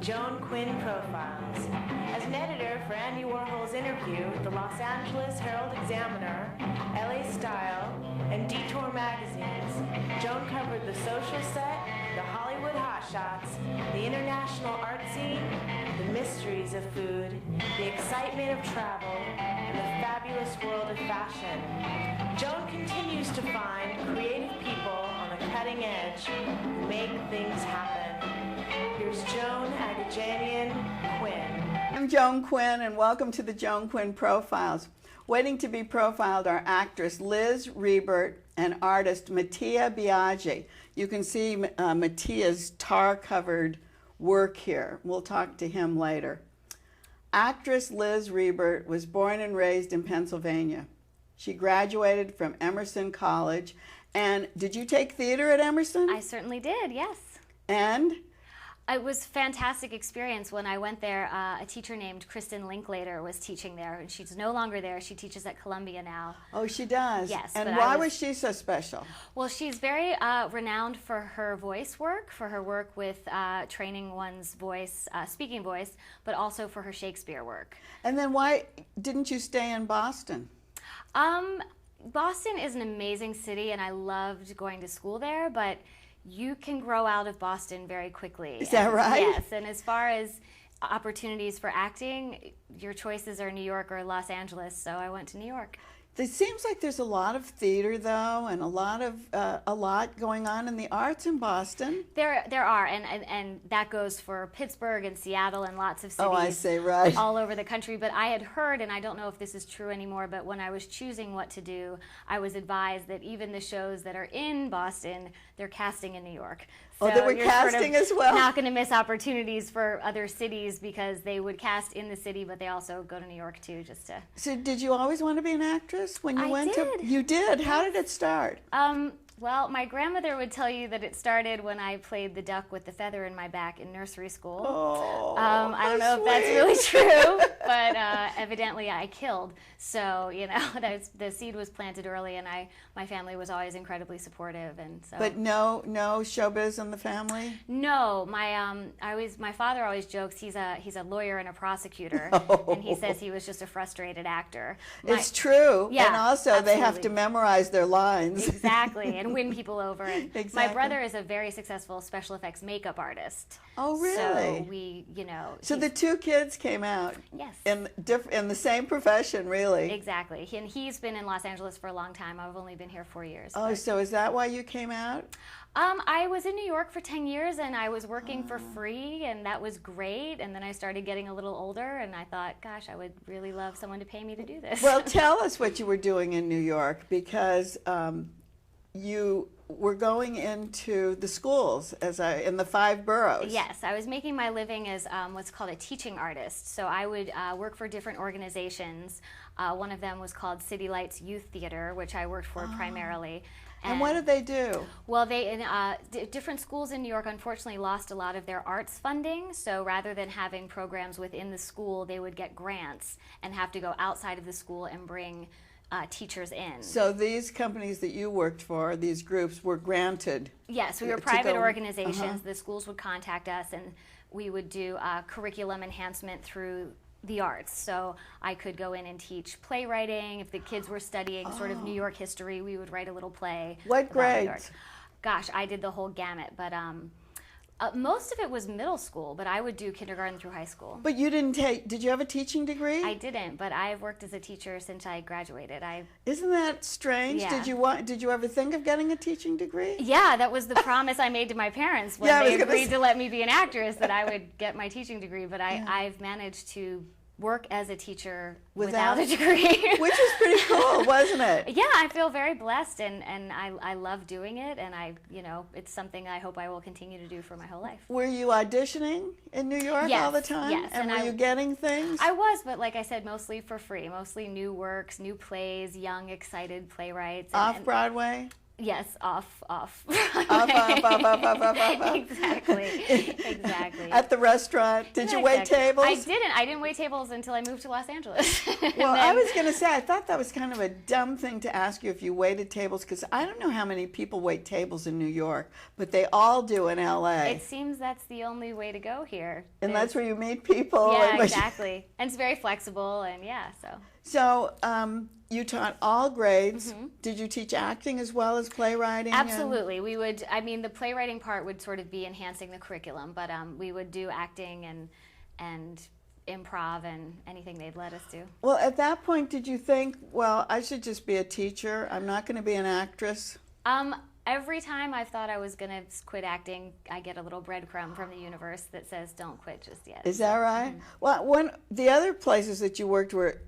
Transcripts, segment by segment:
Joan Quinn Profiles. As an editor for Andy Warhol's Interview, the Los Angeles Herald-Examiner, LA Style, and Detour magazines, Joan covered the social set, the Hollywood hotshots, the international art scene, the mysteries of food, the excitement of travel, and the fabulous world of fashion. Joan continues to find creative people on the cutting edge who make things happen. Here's Joan Quinn. I'm Joan Quinn, and welcome to the Joan Quinn Profiles. Waiting to be profiled are actress Liz Rebert and artist Mattia Biagi. You can see Mattia's tar-covered work here. We'll talk to him later. Actress Liz Rebert was born and raised in Pennsylvania. She graduated from Emerson College. And did you take theater at Emerson? I certainly did, yes. And? It was a fantastic experience. When I went there, a teacher named Kristen Linklater was teaching there, and she's no longer there. She teaches at Columbia now. Oh, she does? Yes. And why was she so special? Well, she's very renowned for her voice work, for her work with training one's voice, speaking voice, but also for her Shakespeare work. And then why didn't you stay in Boston? Boston is an amazing city, and I loved going to school there, but you can grow out of Boston very quickly. Is that right? Yes, and as far as opportunities for acting, your choices are New York or Los Angeles, so I went to New York. It seems like there's a lot of theater, though, and a lot going on in the arts in Boston. There are, and that goes for Pittsburgh and Seattle and lots of cities. Oh, I see, right. All over the country. But I had heard, and I don't know if this is true anymore, but when I was choosing what to do, I was advised that even the shows that are in Boston, they're casting in New York. So they were casting as well? Not going to miss opportunities for other cities because they would cast in the city, but they also go to New York too, just to. So did you always want to be an actress when you went to? You did. How did it start? Well, my grandmother would tell you that it started when I played the duck with the feather in my back in nursery school. Oh, I don't know if that's really true, but evidently I killed. So, you know, the seed was planted early, and my family was always incredibly supportive, and so. But no showbiz in the family? No, my father always jokes he's a lawyer and a prosecutor, and he says he was just a frustrated actor. It's true, yeah, and also absolutely. They have to memorize their lines. Exactly, and win people over. And exactly. My brother is a very successful special effects makeup artist. Oh, really? So we, you know. So the two kids came out. Yes. In the same profession, really. Exactly, and he's been in Los Angeles for a long time. I've only been here 4 years. Oh, so is that why you came out? I was in New York for 10 years, and I was working for free, and that was great. And then I started getting a little older, and I thought, gosh, I would really love someone to pay me to do this. Well, tell us what you were doing in New York, because you were going into the schools in the 5 boroughs. Yes, I was making my living as what's called a teaching artist. So I would work for different organizations. One of them was called City Lights Youth Theater, which I worked for primarily. And what did they do? Well, different schools in New York unfortunately lost a lot of their arts funding, so rather than having programs within the school, they would get grants and have to go outside of the school and bring teachers in. So these companies that you worked for, these groups, were granted? Yes, we were private organizations. The schools would contact us, and we would do curriculum enhancement through the arts. So I could go in and teach playwriting. If the kids were studying sort of New York history, we would write a little play. What grades? Gosh, I did the whole gamut, but most of it was middle school, but I would do kindergarten through high school. But you didn't did you have a teaching degree? I didn't, but I've worked as a teacher since I graduated. Isn't that strange? Yeah. Did you ever think of getting a teaching degree? Yeah, that was the promise I made to my parents when they agreed to let me be an actress, that I would get my teaching degree, but I've managed to work as a teacher without a degree. Which was pretty cool, wasn't it? Yeah, I feel very blessed, and I love doing it, and it's something I hope I will continue to do for my whole life. Were you auditioning in New York all the time? Yes. And were you getting things? I was, but like I said, mostly for free, mostly new works, new plays, young, excited playwrights. Off-Broadway? Yes, off. Off. Exactly. At the restaurant, did you wait tables? I didn't. I didn't wait tables until I moved to Los Angeles. Well, I was going to say, I thought that was kind of a dumb thing to ask you if you waited tables, because I don't know how many people wait tables in New York, but they all do in LA. It seems that's the only way to go here. And that's where you meet people. Yeah, exactly. And it's very flexible, and So, you taught all grades. Did you teach acting as well as playwriting? Absolutely. We would, the playwriting part would sort of be enhancing the curriculum, but we would do acting and improv and anything they'd let us do. Well, at that point, did you think, well, I should just be a teacher? I'm not going to be an actress? Every time I thought I was going to quit acting, I get a little breadcrumb from the universe that says, don't quit just yet. Is that right? Well, the other places that you worked were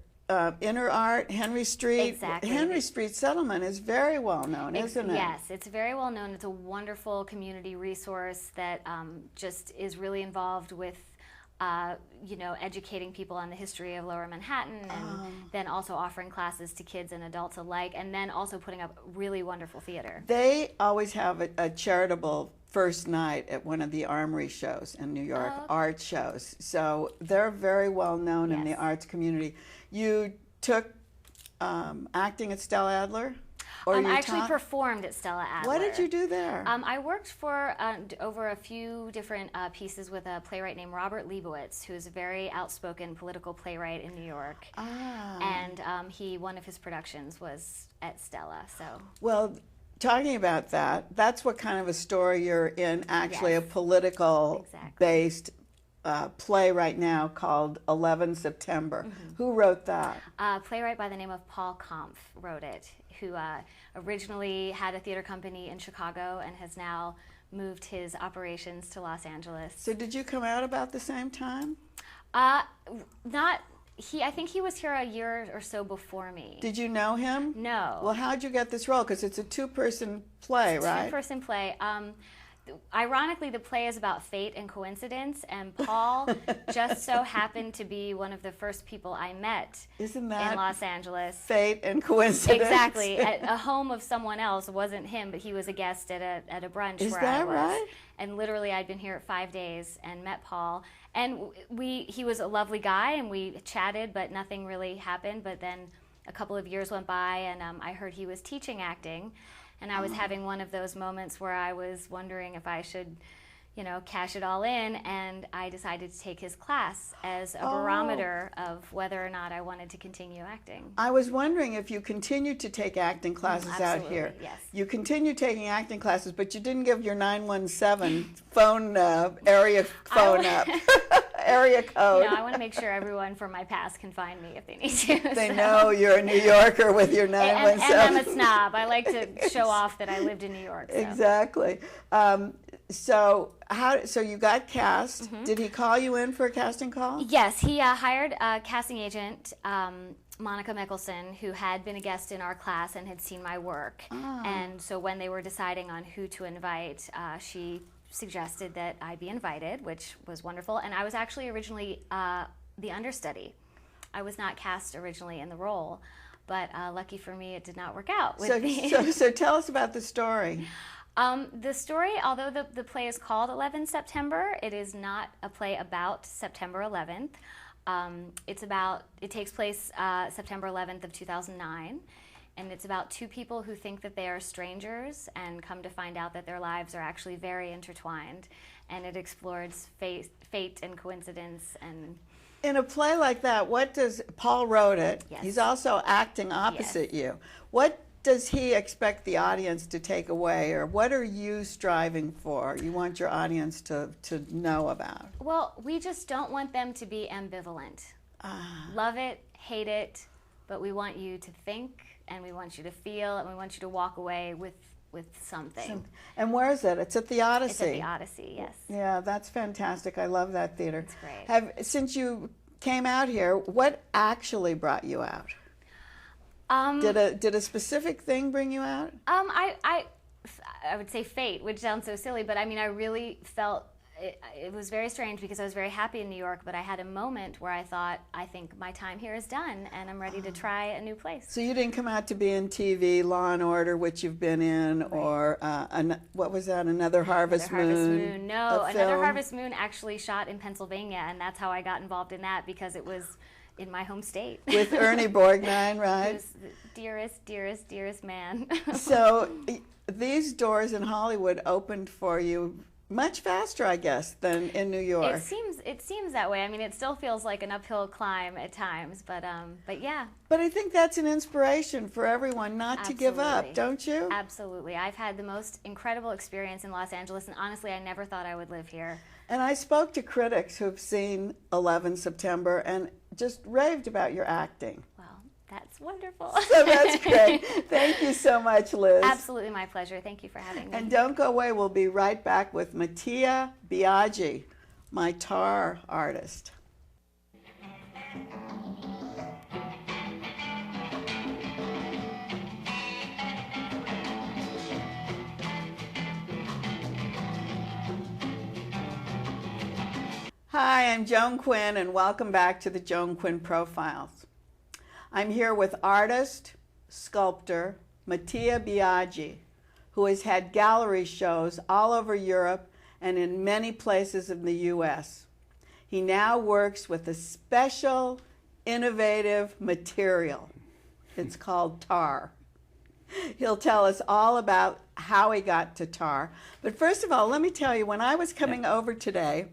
Inner Art, Henry Street. Exactly. Henry Street Settlement is very well known, isn't it? Yes, it's very well known. It's a wonderful community resource that just is really involved with educating people on the history of Lower Manhattan, and then also offering classes to kids and adults alike, and then also putting up really wonderful theater. They always have a charitable first night at one of the Armory shows in New York, art shows. So they're very well known in the arts community. You took acting at Stella Adler? Or I actually performed at Stella Adler. What did you do there? I worked for over a few different pieces with a playwright named Robert Leibowitz, who's a very outspoken political playwright in New York. And one of his productions was at Stella. So. Well, talking about that, that's what kind of a story you're in, actually, a political-based play right now called 11 September. Who wrote that? A playwright by the name of Paul Kampf wrote it, who originally had a theater company in Chicago and has now moved his operations to Los Angeles. So did you come out about the same time? I think he was here a year or so before me. Did you know him? No. Well, how'd you get this role? Because it's a two-person play, right? Two-person play. Ironically, the play is about fate and coincidence, and Paul just so happened to be one of the first people I met in Los Angeles. Fate and coincidence. Exactly. At a home of someone else. It wasn't him, but he was a guest at a brunch where I was. Is that right? And literally, I'd been here 5 days and met Paul. And he was a lovely guy, and we chatted, but nothing really happened. But then a couple of years went by, and I heard he was teaching acting. And I was having one of those moments where I was wondering if I should, cash it all in, and I decided to take his class as a barometer of whether or not I wanted to continue acting. I was wondering if you continued to take acting classes out here. Yes. You continued taking acting classes, but you didn't give your 917 phone area phone up. Area code. I want to make sure everyone from my past can find me if they need to. They know you're a New Yorker with your 917. And I'm a snob. I like to show off that I lived in New York. So. Exactly. So you got cast. Did he call you in for a casting call? Yes, he hired a casting agent, Monica Mickelson, who had been a guest in our class and had seen my work. And so when they were deciding on who to invite, she suggested that I be invited, which was wonderful. And I was actually originally the understudy. I was not cast originally in the role, but lucky for me, it did not work out with me. So tell us about the story. The story, although the play is called 11 September, it is not a play about September 11th. It takes place September 11th of 2009. And it's about two people who think that they are strangers and come to find out that their lives are actually very intertwined. And it explores fate and coincidence. And in a play like that, Paul wrote it. Yes. He's also acting opposite you. What does he expect the audience to take away, or what are you striving for? You want your audience to know about? Well, we just don't want them to be ambivalent. Love it, hate it, but we want you to think, and we want you to feel, and we want you to walk away with something. And where is it? It's at the Odyssey. It's at the Odyssey, yes. Yeah, that's fantastic. I love that theater. It's great. Since you came out here, what actually brought you out? Did a specific thing bring you out? I would say fate, which sounds so silly, but I mean, I really felt it was very strange because I was very happy in New York, but I had a moment where I thought, I think my time here is done and I'm ready to try a new place. So you didn't come out to be in TV, Law and Order, which you've been in, Right. or what was that, Another Harvest Another Moon? Harvest Moon. No, a Another film? Harvest Moon actually shot in Pennsylvania, and that's how I got involved in that, because it was in my home state. With Ernie Borgnine, He right? was the dearest, dearest, dearest man. So these doors in Hollywood opened for you much faster, I guess, than in New York. It seems that way. I mean, it still feels like an uphill climb at times, but yeah. But I think that's an inspiration for everyone not to give up, Absolutely. don't you? Absolutely. I've had the most incredible experience in Los Angeles, and honestly, I never thought I would live here. And I spoke to critics who've seen 11 September and just raved about your acting. Well, that's wonderful. So that's great. Thank you so much, Liz. Absolutely my pleasure. Thank you for having me. And don't go away. We'll be right back with Mattia Biagi, my tar artist. Hi, I'm Joan Quinn, and welcome back to the Joan Quinn Profiles. I'm here with artist, sculptor, Mattia Biagi, who has had gallery shows all over Europe and in many places in the U.S. He now works with a special, innovative material. It's called tar. He'll tell us all about how he got to tar. But first of all, let me tell you, when I was coming over today,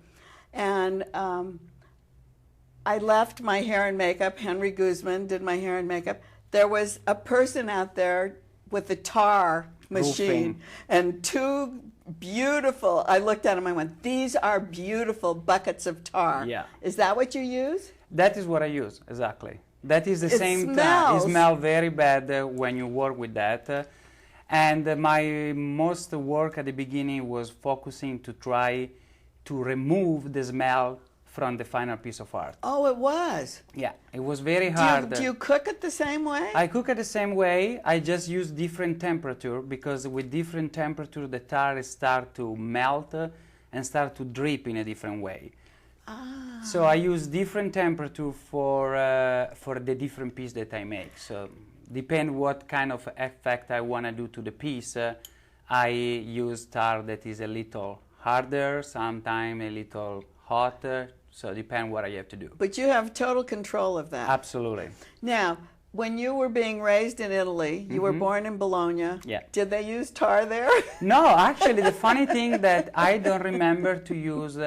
and I left my hair and makeup. Henry Guzman did my hair and makeup. There was a person out there with a tar machine. Roofing. And two beautiful, I looked at them, I went, these are beautiful buckets of tar. Yeah. Is that what you use? That is what I use, exactly. That is the It same smells. It smells very bad when you work with that. And my most work at the beginning was focusing to try to remove the smell from the final piece of art. Oh, it was. Yeah, it was very hard. Do you cook it the same way? I cook it the same way. I just use different temperature, because with different temperature the tar start to melt and start to drip in a different way. Ah. So I use different temperature for the different piece that I make. So depend what kind of effect I want to do to the piece. I use tar that is a little harder, sometimes a little hotter. So depend what I have to do. But you have total control of that. Absolutely. Now, when you were being raised in Italy, you were born in Bologna. Yeah. Did they use tar there? No, actually, the funny thing that I don't remember to use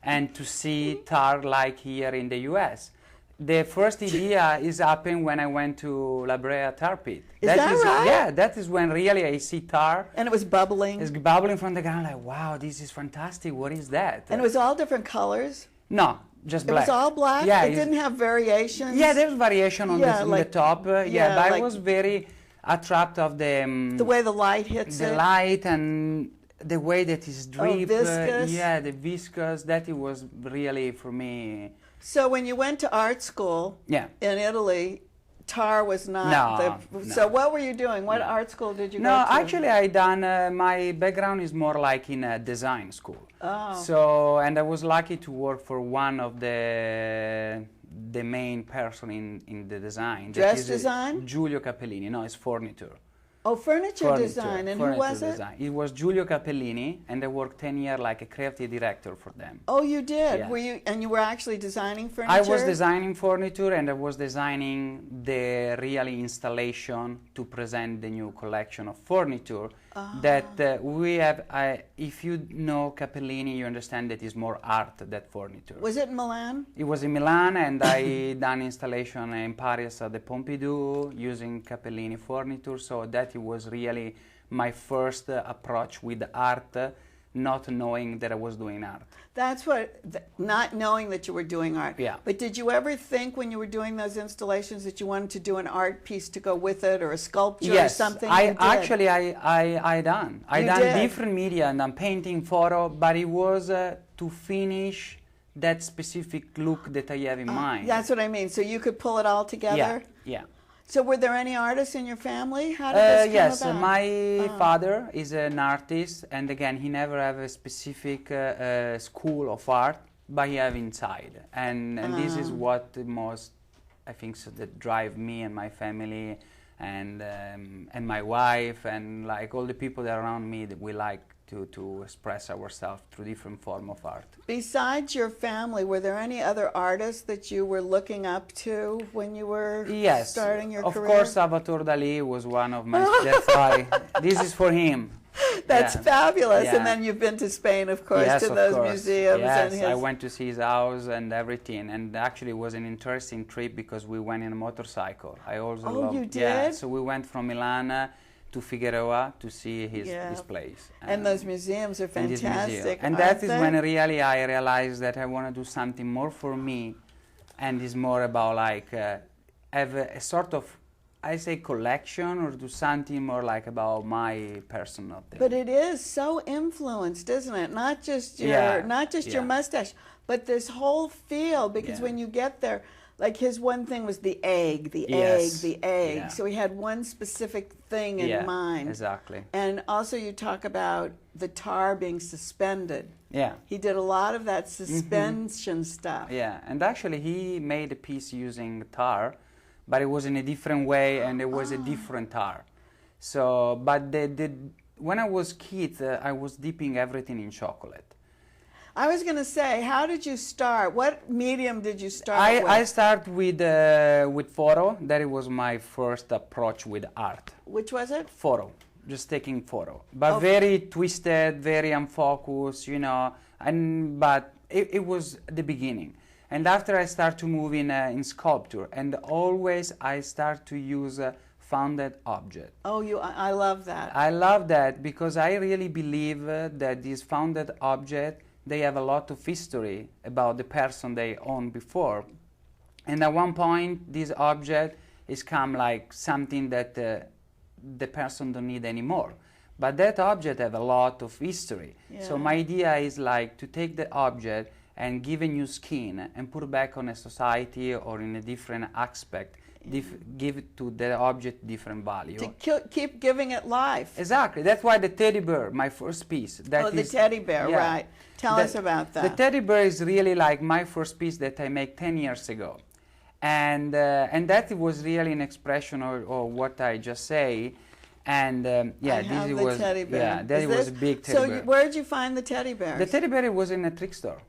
and to see tar like here in the U.S. The first idea is happened when I went to La Brea tar pit. Is that right? Yeah, that is when really I see tar. And it was bubbling. It's bubbling from the ground, like, wow, this is fantastic. What is that? And it was all different colors. No, just It black. was all black. Yeah, It it's- didn't have variations. Yeah, there's variation on Yeah, the like- top. Yeah, yeah, but like- I was very attracted of The way the light hits the it. light and the way that is drip. viscous. Yeah, the viscous. That it was really for me. So when you went to art school Yeah. in Italy, tar was not No, So no. what were you doing? What art school did you go No, to? actually, I done. My background is more like in a design school. Oh. So, and I was lucky to work for one of the main person in the design. That Dress is, design? Giulio Capellini. No, it's furniture. Oh, furniture Furniture, design. And who furniture was it? design. It was Giulio Capellini, and I worked 10 years like a creative director for them. Oh, you did. Yeah. Were you? And you were actually designing furniture. I was designing furniture, and I was designing the really installation to present the new collection of furniture that we have. If you know Capellini, you understand that it's more art than furniture. Was it in Milan? It was in Milan, and I done installation in Paris at the Pompidou using Capellini furniture. So that it was really my first approach with art, not knowing that I was doing art. That's what, not knowing that you were doing art. Yeah. But did you ever think when you were doing those installations that you wanted to do an art piece to go with it, or a sculpture or something? I You did. actually I done. I You done did? different media, and I'm painting photo, but it was to finish that specific look that I have in mind. That's what I mean. So you could pull it all together? Yeah. So were there any artists in your family? How did this come yes, about? my father is an artist, and again, he never have a specific school of art, but he have inside, and this is what the most, I think, so that drive me and my family, and my wife, and like all the people that are around me, that we like to express ourselves through different form of art. Besides your family, were there any other artists that you were looking up to when you were starting your career? Of course, Salvador Dali was one of my, that's why, this is for him. That's fabulous. Yeah. And then you've been to Spain, of course, yes, to of those course. museums. Yes, and I went to see his house and everything. And actually, it was an interesting trip because we went in a motorcycle. I also loved, you did? Yeah, so we went from Milan to Figueroa to see his place. And those museums are fantastic. And that is when really I realized that I want to do something more for me, and it's more about like have a sort of, I say, collection, or do something more like about my personal thing. But it is so influenced, isn't it? Not just your your mustache, but this whole feel. Because when you get there, like his one thing was the egg, the egg. Yeah. So he had one specific thing in mind. Exactly. And also you talk about the tar being suspended. Yeah. He did a lot of that suspension stuff. Yeah, and actually he made a piece using tar, but it was in a different way, and it was a different tar. So, but when I was kid, I was dipping everything in chocolate. I was going to say, how did you start? What medium did you start with? I started with photo. That was my first approach with art. Which was it? Photo, just taking photo, but very twisted, very unfocused, you know. But it was the beginning. And after I start to move in sculpture, and always I start to use founded object. Oh, I love that. I love that because I really believe that these founded object, they have a lot of history about the person they owned before. And at one point, this object is come like something that the person don't need anymore. But that object have a lot of history. Yeah. So my idea is like to take the object and give a new skin and put it back on a society or in a different aspect, give it to the object different value. To keep giving it life. Exactly. That's why the teddy bear, my first piece. The teddy bear, right. Tell us about that. The teddy bear is really like my first piece that I made 10 years ago. And that was really an expression of what I just say. And this was teddy bear. Yeah, that was a big teddy bear. So where did you find the teddy bear? The teddy bear was in a thrift store.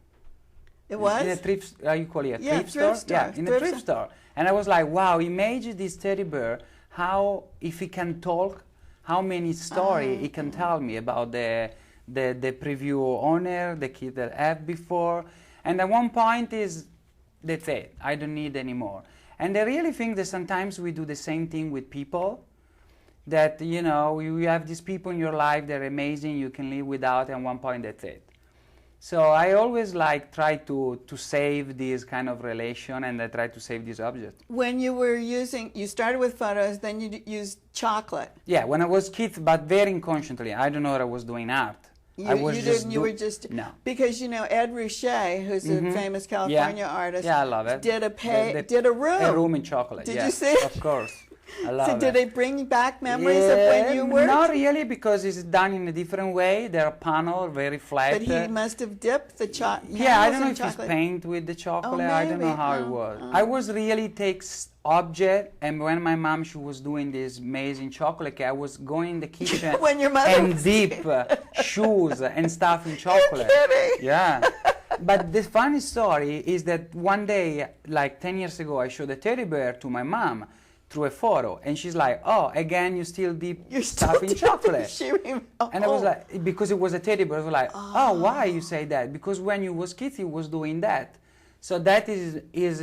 It was? In a thrift, you call it a thrift store? store? Yeah, in a thrift store. And I was like, wow, imagine this teddy bear, how, if he can talk, how many stories he can tell me about the preview owner, the kid that I had before. And at one point that's it, I don't need anymore. And I really think that sometimes we do the same thing with people, that, you know, you have these people in your life, they're amazing, you can live without, and at one point that's it. So I always like try to save this kind of relation, and I try to save this object. When you were you started with photos, then you used chocolate. Yeah, when I was kid, but very unconsciously. I don't know that I was doing art. You were just no. Because, you know, Ed Ruscha, who's a famous California artist, I love it. did a room. A room in chocolate. Did you see it? Of course. I love so did they bring back memories of when you worked? Not really, because it's done in a different way. They're panel, very flat. But he must have dipped the chocolate. Yeah, I don't know if he's paint with the chocolate. I don't know how it was. I was really takes object, and when my mom, she was doing this amazing chocolate cake, I was going in the kitchen when your mother and dip shoes and stuff in chocolate. You're kidding. Yeah. But the funny story is that one day, like 10 years ago, I showed a teddy bear to my mom through a photo, and she's like, "Oh, again, you still dip stuff in chocolate." And I was like, because it was a teddy bear, I was like, "Oh, why you say that?" Because when you was kid, he was doing that. So that is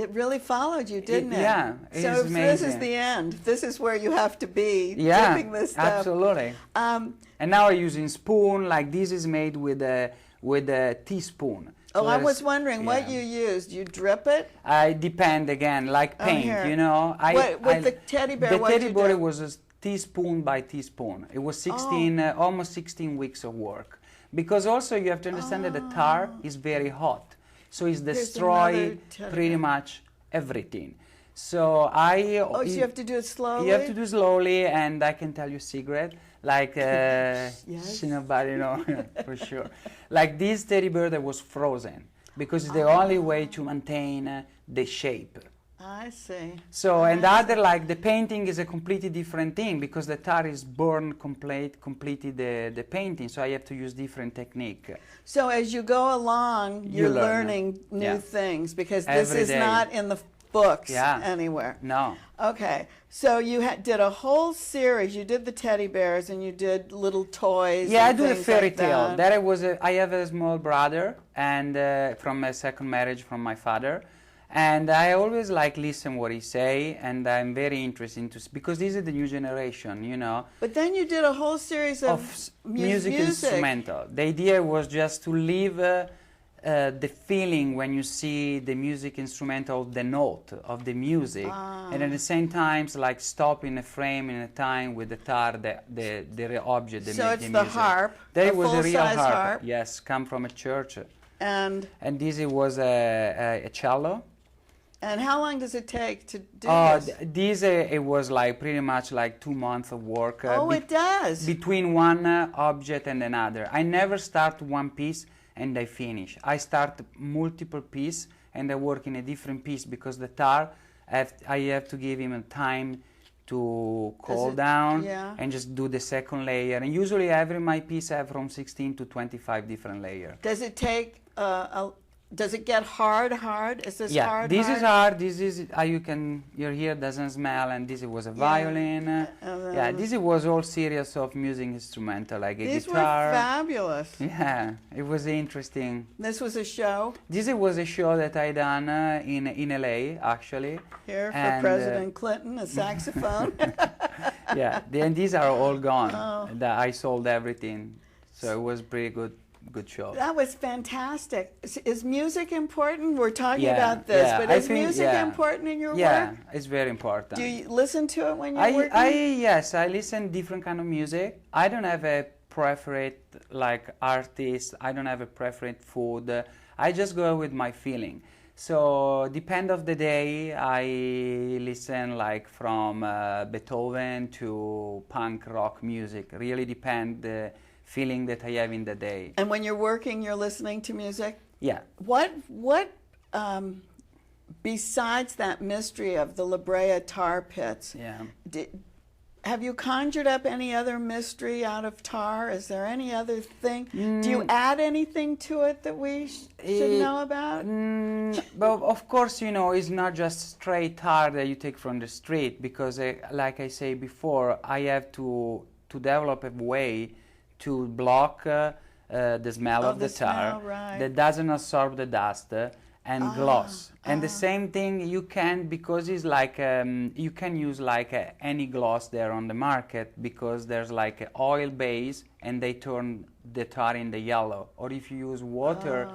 it really followed you, didn't it? Yeah, so this is the end. This is where you have to be dipping this stuff. Absolutely. And now I'm using spoon. Like this is made with a teaspoon. Oh, so I was wondering what you used. You drip it? I depend again, like paint, you know. With the teddy bear, the teddy bear was a teaspoon by teaspoon. It was 16, almost 16 weeks of work. Because also you have to understand that the tar is very hot. So it's destroyed pretty much everything. So Oh, so you have to do it slowly? You have to do slowly, and I can tell you a secret. Like, Yes. nobody know for sure. Like this teddy bear that was frozen, because it's the only way to maintain the shape. I see. So, and the other, like the painting is a completely different thing, because the tar is born completely the painting, so I have to use different technique. So as you go along, you're learning new things, because this Every is day. not in the books Yeah. anywhere. No. Okay, so you did a whole series. You did the teddy bears, and you did little toys. Yeah, I and do the things fairy like tale. that. I have a small brother, and from a second marriage from my father, and I always like listen what he say, and I'm very interested because this is the new generation, you know. But then you did a whole series of music instrumental. The idea was just to leave the feeling when you see the music instrumental, the note of the music, and at the same time, like stop in a frame in a time with the tar, the object that So make it's the the music. harp, There a was a real full-size harp. harp. Yes, come from a church, And this it was a cello. how long does it take to do this? It was like pretty much like 2 months of work. It does. Between one object and another. I never start one piece and I finish. I start multiple piece and I work in a different piece, because the tar, I have to give him a time to cool down and just do the second layer. And usually my piece have from 16 to 25 different layers. Does it take does it get hard? Is this hard? This is hard. This is your ear doesn't smell, and this was a violin. This was all series of music instrumental, like a These guitar. were fabulous. Yeah, it was interesting. This was a show? This was a show that I done in LA, actually. Here for President Clinton, a saxophone. Yeah, and these are all gone. I sold everything, so it was pretty good show. That was fantastic. Is music important? We're talking about this, but is music important in your work? Yeah, it's very important. Do you listen to it when you're working? Yes, I listen different kind of music. I don't have a preferred like artist. I don't have a preferred food. I just go with my feeling. So depend of the day, I listen like from Beethoven to punk rock music. Really depend the feeling that I have in the day. And when you're working, you're listening to music? Yeah. What besides that mystery of the La Brea tar pits, have you conjured up any other mystery out of tar? Is there any other thing? Do you add anything to it that we should know about? But of course, you know, it's not just straight tar that you take from the street, because like I say before, I have to develop a way to block the smell of the tar that doesn't absorb the dust and gloss. And the same thing you can, because it's like you can use like any gloss there on the market, because there's like an oil base and they turn the tar in the yellow. Or if you use water,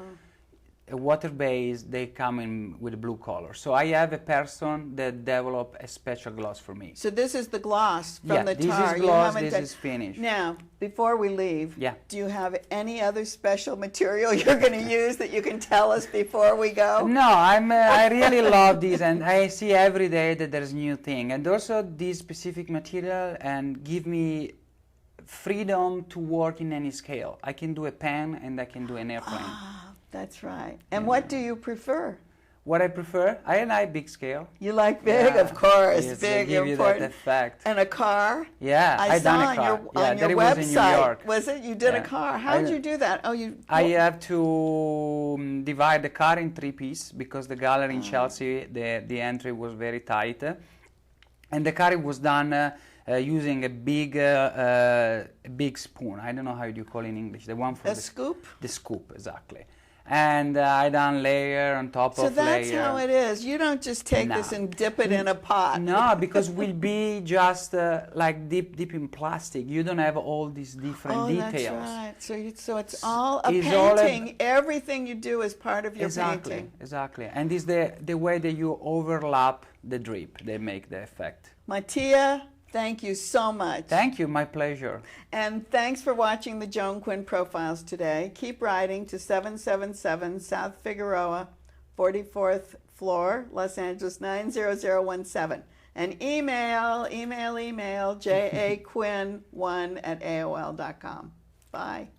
a water base, they come in with a blue color. So I have a person that developed a special gloss for me. So this is the gloss from the tar. This is gloss, this is finished. Now, before we leave, Yeah. do you have any other special material you're going to use that you can tell us before we go? No, I really love this, and I see every day that there's new thing. And also this specific material and give me freedom to work in any scale. I can do a pen and I can do an airplane. That's right. And what do you prefer? What I prefer? I like big scale. You like big, of course. Yes, big, give important. You that effect. And a car? Yeah, I saw done a on car. your that website. Was in New York. Was it? You did a car. How did you do that? Oh, you. I have to divide the car in 3 pieces, because the gallery in Chelsea, the entry was very tight, and the car was done using a big spoon. I don't know how you call it in English. The one for a scoop. The scoop, exactly. And I done layer on top of layer. So that's how it is. You don't just take this and dip it in a pot. No, because we'll be just like deep in plastic. You don't have all these different details. That's right. So it's all a painting. Everything you do is part of your painting. Exactly. And it's the way that you overlap the drip that make the effect. Mattia, thank you so much. Thank you, my pleasure. And thanks for watching the Joan Quinn Profiles today. Keep writing to 777 South Figueroa, 44th floor, Los Angeles 90017. And email jaquinn1@aol.com. Bye.